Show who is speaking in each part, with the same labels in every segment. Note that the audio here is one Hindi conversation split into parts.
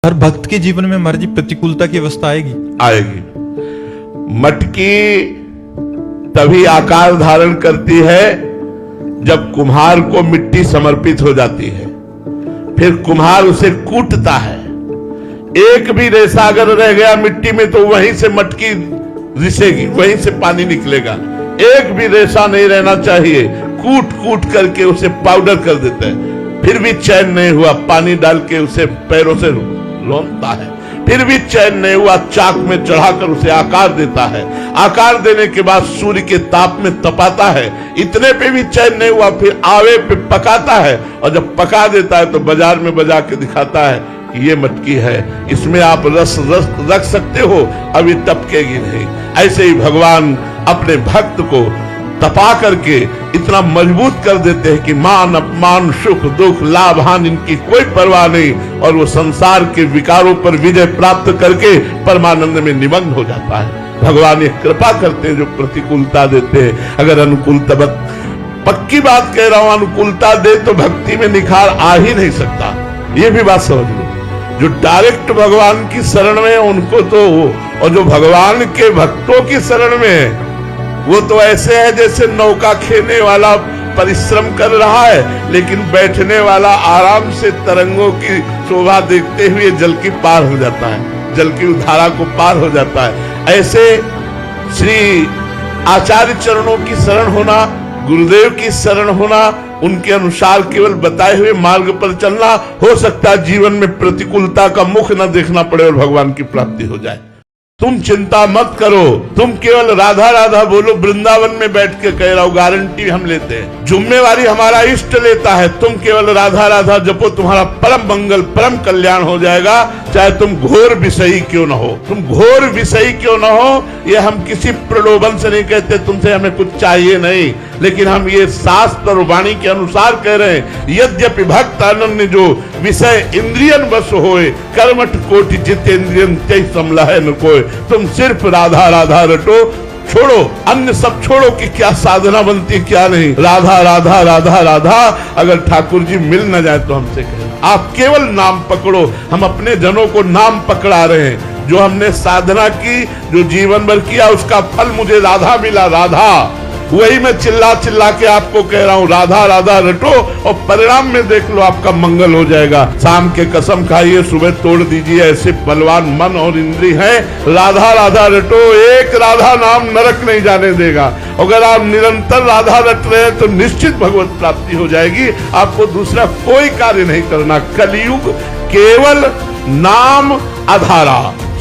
Speaker 1: हर भक्त के जीवन में महाराज जी प्रतिकूलता की अवस्था
Speaker 2: आएगी। मटकी तभी आकार धारण करती है जब कुम्हार को मिट्टी समर्पित हो जाती है, फिर कुम्हार उसे कूटता है। एक भी रेशा अगर रह गया मिट्टी में तो वहीं से मटकी रिसेगी, वहीं से पानी निकलेगा। एक भी रेशा नहीं रहना चाहिए। कूट कूट करके उसे पाउडर कर देते हैं, फिर भी चैन नहीं हुआ, पानी डाल के उसे पैरों से लोनता है, फिर भी चैन नहीं हुआ, चाक में चढ़ाकर उसे आकार देता है। आकार देने के बाद सूर्य के ताप में तपाता है, इतने पे भी चैन नहीं हुआ, फिर आवे पे पकाता है, और जब पका देता है तो बाजार में बजा के दिखाता है कि ये मटकी है, इसमें आप रस रख सकते हो, अभी टपकेगी नहीं। ऐसे ही भगवान अपने भक्त को तपा करके इतना मजबूत कर देते हैं कि मान अपमान सुख दुख लाभ हानि इनकी कोई परवाह नहीं, और वो संसार के विकारों पर विजय प्राप्त करके परमानंद में निमग्न हो जाता है। भगवान ये कृपा करते हैं जो प्रतिकूलता देते हैं। अगर अनुकूलता, पक्की बात कह रहा हूं, अनुकूलता दे तो भक्ति में निखार आ ही नहीं सकता। ये भी बात समझ लो। जो डायरेक्ट भगवान की शरण में उनको तो, और जो भगवान के भक्तों की शरण में वो तो ऐसे है जैसे नौका खेने वाला परिश्रम कर रहा है, लेकिन बैठने वाला आराम से तरंगों की शोभा देखते हुए जल की पार हो जाता है, जल की धारा को पार हो जाता है। ऐसे श्री आचार्य चरणों की शरण होना, गुरुदेव की शरण होना, उनके अनुसार केवल बताए हुए मार्ग पर चलना, हो सकता है जीवन में प्रतिकूलता का मुख न देखना पड़े और भगवान की प्राप्ति हो जाए। तुम चिंता मत करो, तुम केवल राधा राधा बोलो। वृंदावन में बैठ के कह रहा हूं, गारंटी हम लेते हैं, जिम्मेवारी हमारा इष्ट लेता है। तुम केवल राधा राधा जपो, तुम्हारा परम मंगल परम कल्याण हो जाएगा, चाहे तुम घोर विषयी क्यों न हो। तुम घोर विषयी क्यों न हो, ये हम किसी प्रलोभन से नहीं कहते तुमसे हमें कुछ चाहिए नहीं, लेकिन हम ये शास्त्र और वाणी के अनुसार कह रहे हैं। यद्यपि भक्त अनन्य जो विषय इंद्रियन बस होए, कर्मठ कोटि जितेंद्रियन तै समलह न कोय। तुम सिर्फ राधा राधा रटो, छोड़ो अन्य सब छोड़ो कि क्या साधना बनती क्या नहीं। राधा राधा राधा राधा। अगर ठाकुर जी मिल न जाए तो हमसे कहें, आप केवल नाम पकड़ो। हम अपने जनों को नाम पकड़ा रहे हैं। जो हमने साधना की, जो जीवन भर किया, उसका फल मुझे राधा मिला, राधा। वही मैं चिल्ला चिल्ला के आपको कह रहा हूँ, राधा राधा रटो, और परिणाम में देख लो आपका मंगल हो जाएगा। शाम के कसम खाइए, सुबह तोड़ दीजिए, ऐसे बलवान मन और इंद्री हैं। राधा राधा रटो, एक राधा नाम नरक नहीं जाने देगा। अगर आप निरंतर राधा रट रहे हैं तो निश्चित भगवत प्राप्ति हो जाएगी। आपको दूसरा कोई कार्य नहीं करना। कलियुग केवल नाम आधारा,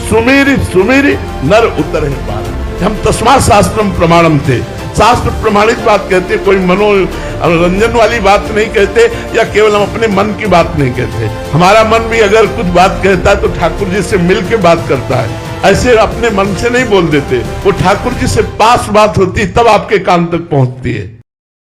Speaker 2: सुमिर सुमिर नर उतरे पार। हम तस्मात् शास्त्रम प्रमाणम थे, शास्त्र प्रमाणित बात कहते, कोई मनोरंजन वाली बात नहीं कहते, या केवल हम अपने मन की बात नहीं कहते। हमारा मन भी अगर कुछ बात कहता है तो ठाकुर जी से मिल के बात करता है। ऐसे अपने मन से नहीं बोल देते, वो ठाकुर जी से पास बात होती तब आपके कान तक पहुंचती है।